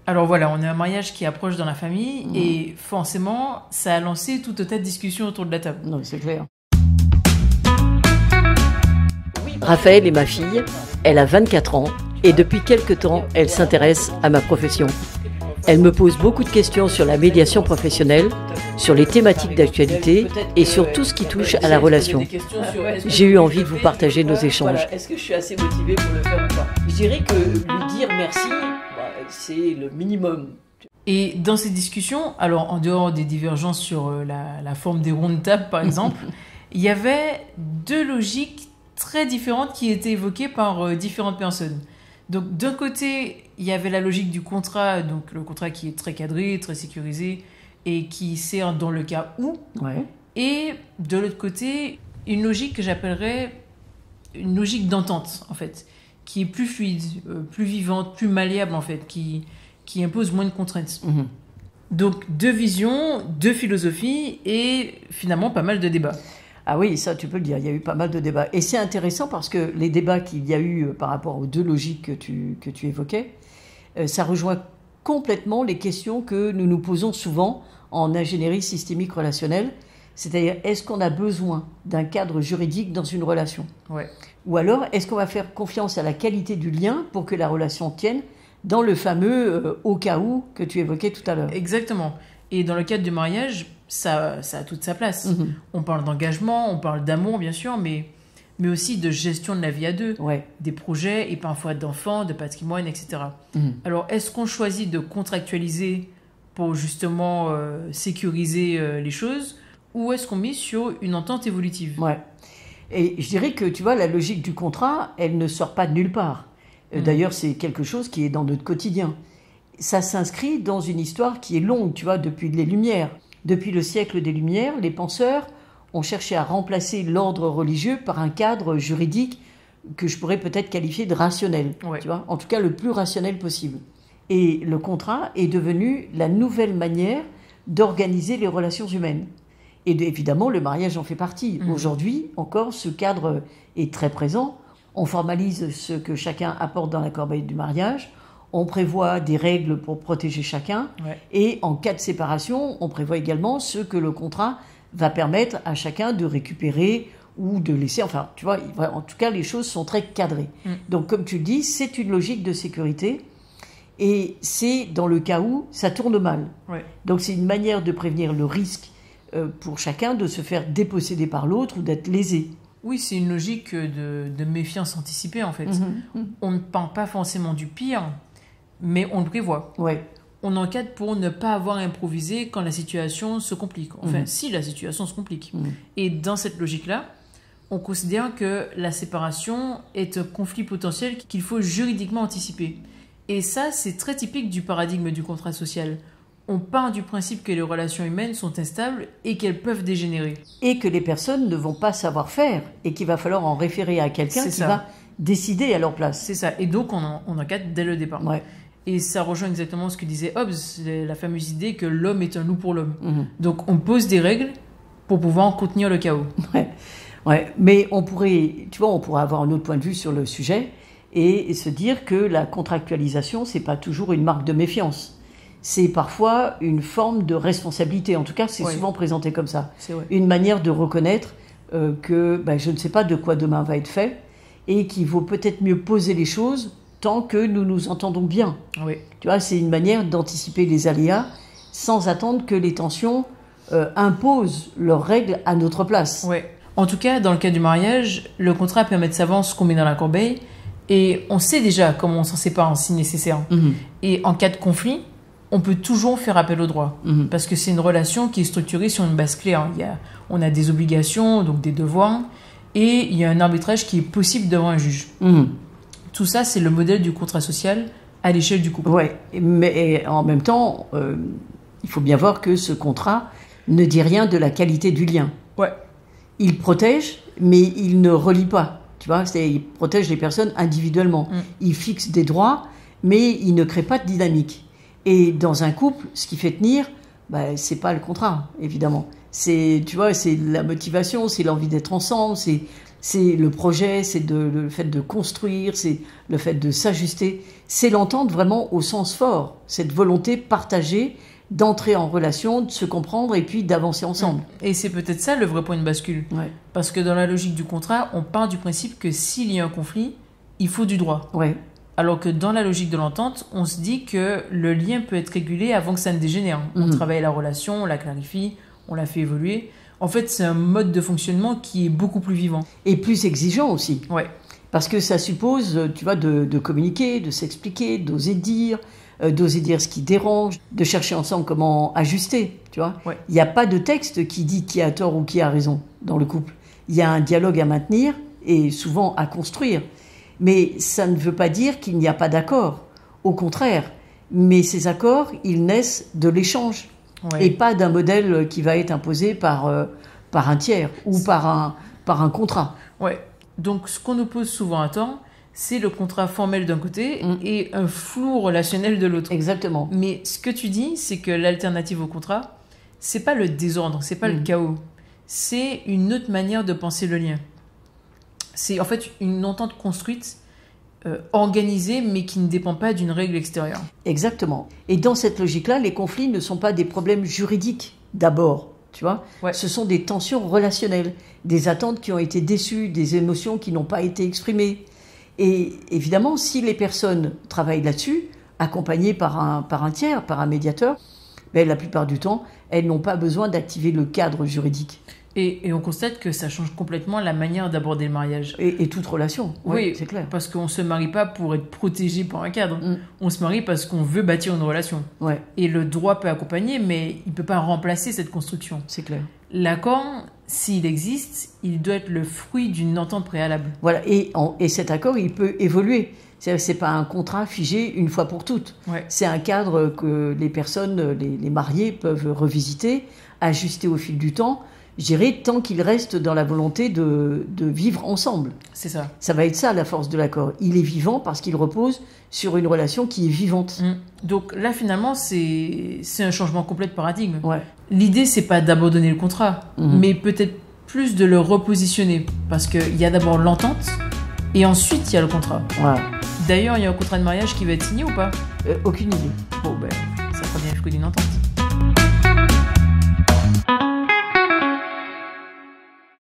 Alors voilà, on a un mariage qui approche dans la famille et forcément, ça a lancé tout un tas de discussions autour de la table. Non, c'est clair. Raphaël est ma fille, elle a 24 ans et depuis quelque temps, elle s'intéresse à ma profession. Elle me pose beaucoup de questions sur la médiation professionnelle, sur les thématiques d'actualité et sur tout ce qui touche à la relation. J'ai eu envie de vous partager nos échanges. Voilà. Est-ce que je suis assez motivée pour le faire ou pas? Je dirais que lui dire merci, c'est le minimum. Et dans ces discussions, alors en dehors des divergences sur la forme des rondes de table par exemple, il y avait deux logiques très différentes qui étaient évoquées par différentes personnes. Donc d'un côté, il y avait la logique du contrat, donc le contrat qui est très cadré, très sécurisé et qui sert dans le cas où. Ouais. Et de l'autre côté, une logique que j'appellerais une logique d'entente en fait, qui est plus fluide, plus vivante, plus malléable en fait, qui impose moins de contraintes. Donc deux visions, deux philosophies et finalement pas mal de débats. Ah oui, ça tu peux le dire, il y a eu pas mal de débats. Et c'est intéressant parce que les débats qu'il y a eu par rapport aux deux logiques que tu évoquais, ça rejoint complètement les questions que nous nous posons souvent en ingénierie systémique relationnelle. C'est-à-dire, est-ce qu'on a besoin d'un cadre juridique dans une relation? Ouais. Ou alors, est-ce qu'on va faire confiance à la qualité du lien pour que la relation tienne dans le fameux au cas où que tu évoquais tout à l'heure? Exactement. Et dans le cadre du mariage, ça a toute sa place. On parle d'engagement, on parle d'amour, bien sûr, mais aussi de gestion de la vie à deux, des projets et parfois d'enfants, de patrimoine, etc. Alors, est-ce qu'on choisit de contractualiser pour justement sécuriser les choses ou est-ce qu'on mise sur une entente évolutive? Ouais. Et je dirais que, tu vois, la logique du contrat, elle ne sort pas de nulle part. D'ailleurs, c'est quelque chose qui est dans notre quotidien. Ça s'inscrit dans une histoire qui est longue, tu vois, depuis les Lumières. Depuis le siècle des Lumières, les penseurs ont cherché à remplacer l'ordre religieux par un cadre juridique que je pourrais peut-être qualifier de rationnel, tu vois, en tout cas le plus rationnel possible. Et le contrat est devenu la nouvelle manière d'organiser les relations humaines. Et évidemment, le mariage en fait partie. Aujourd'hui, encore, ce cadre est très présent. On formalise ce que chacun apporte dans la corbeille du mariage. On prévoit des règles pour protéger chacun. Et en cas de séparation, on prévoit également ce que le contrat va permettre à chacun de récupérer ou de laisser. Enfin, tu vois, en tout cas, les choses sont très cadrées. Donc, comme tu le dis, c'est une logique de sécurité. Et c'est dans le cas où ça tourne mal. Donc, c'est une manière de prévenir le risque pour chacun de se faire déposséder par l'autre ou d'être lésé. Oui, c'est une logique de méfiance anticipée, en fait. On ne parle pas forcément du pire, mais on le prévoit. On encadre pour ne pas avoir à improviser quand la situation se complique. Enfin, si la situation se complique. Et dans cette logique-là, on considère que la séparation est un conflit potentiel qu'il faut juridiquement anticiper. Et ça, c'est très typique du paradigme du contrat social. On part du principe que les relations humaines sont instables et qu'elles peuvent dégénérer. Et que les personnes ne vont pas savoir faire et qu'il va falloir en référer à quelqu'un qui va décider à leur place. C'est ça. Et donc, on encadre dès le départ. Et ça rejoint exactement ce que disait Hobbes, la fameuse idée que l'homme est un loup pour l'homme. Donc, on pose des règles pour pouvoir en contenir le chaos. Mais on pourrait avoir un autre point de vue sur le sujet et se dire que la contractualisation, c'est pas toujours une marque de méfiance. C'est parfois une forme de responsabilité. En tout cas, c'est souvent présenté comme ça. Une manière de reconnaître que je ne sais pas de quoi demain va être fait et qu'il vaut peut-être mieux poser les choses tant que nous nous entendons bien. Tu vois, c'est une manière d'anticiper les aléas sans attendre que les tensions imposent leurs règles à notre place. En tout cas, dans le cas du mariage, le contrat permet de savoir ce qu'on met dans la corbeille et on sait déjà comment on s'en sépare si nécessaire. Et en cas de conflit, on peut toujours faire appel au droit parce que c'est une relation qui est structurée sur une base claire. On a des obligations, donc des devoirs, et il y a un arbitrage qui est possible devant un juge. Tout ça, c'est le modèle du contrat social à l'échelle du couple. Mais en même temps, il faut bien voir que ce contrat ne dit rien de la qualité du lien. Il protège, mais il ne relie pas. Tu vois, il protège les personnes individuellement. Il fixe des droits, mais il ne crée pas de dynamique. Et dans un couple, ce qui fait tenir, c'est pas le contrat, évidemment. C'est la motivation, c'est l'envie d'être ensemble, C'est le projet, c'est le fait de construire, c'est le fait de s'ajuster. C'est l'entente vraiment au sens fort, cette volonté partagée d'entrer en relation, de se comprendre et puis d'avancer ensemble. Et c'est peut-être ça le vrai point de bascule. Ouais. Parce que dans la logique du contrat, on part du principe que s'il y a un conflit, il faut du droit. Ouais. Alors que dans la logique de l'entente, on se dit que le lien peut être régulé avant que ça ne dégénère. On travaille la relation, on la clarifie, on la fait évoluer. En fait, c'est un mode de fonctionnement qui est beaucoup plus vivant. Et plus exigeant aussi. Ouais. Parce que ça suppose, tu vois, de communiquer, de s'expliquer, d'oser dire ce qui dérange, de chercher ensemble comment ajuster, tu vois. Ouais. Il n'y a pas de texte qui dit qui a tort ou qui a raison dans le couple. Il y a un dialogue à maintenir et souvent à construire. Mais ça ne veut pas dire qu'il n'y a pas d'accord. Au contraire. Mais ces accords, ils naissent de l'échange. Ouais. Et pas d'un modèle qui va être imposé par un tiers ou par un contrat. Ouais. Donc, ce qu'on nous pose souvent à tort, c'est le contrat formel d'un côté et un flou relationnel de l'autre. Exactement. Mais ce que tu dis, c'est que l'alternative au contrat, c'est pas le désordre, c'est pas le chaos. C'est une autre manière de penser le lien. C'est en fait une entente construite, organisée, mais qui ne dépend pas d'une règle extérieure. Exactement. Et dans cette logique-là, les conflits ne sont pas des problèmes juridiques d'abord, tu vois. Ouais. Ce sont des tensions relationnelles, des attentes qui ont été déçues, des émotions qui n'ont pas été exprimées. Et évidemment, si les personnes travaillent là-dessus, accompagnées par un tiers, par un médiateur, ben, la plupart du temps, elles n'ont pas besoin d'activer le cadre juridique. Et on constate que ça change complètement la manière d'aborder le mariage. Et toute relation, oui, c'est clair. Parce qu'on ne se marie pas pour être protégé par un cadre. On se marie parce qu'on veut bâtir une relation. Ouais. Et le droit peut accompagner, mais il ne peut pas remplacer cette construction. C'est clair. L'accord, s'il existe, il doit être le fruit d'une entente préalable. Voilà, et cet accord, il peut évoluer. C'est-à-dire que ce n'est pas un contrat figé une fois pour toutes. Ouais. C'est un cadre que les personnes, les mariés peuvent revisiter, ajuster au fil du temps, je dirais, tant qu'ils restent dans la volonté de vivre ensemble. C'est ça. Ça va être ça, la force de l'accord. Il est vivant parce qu'il repose sur une relation qui est vivante. Donc là, finalement, c'est un changement complet de paradigme. Ouais. L'idée, c'est pas d'abandonner le contrat, mais peut-être plus de le repositionner. Parce qu'il y a d'abord l'entente, et ensuite, il y a le contrat. Voilà. D'ailleurs, il y a un contrat de mariage qui va être signé ou pas ? Aucune idée. Bon, ben, ça fera bien le fruit d'une entente.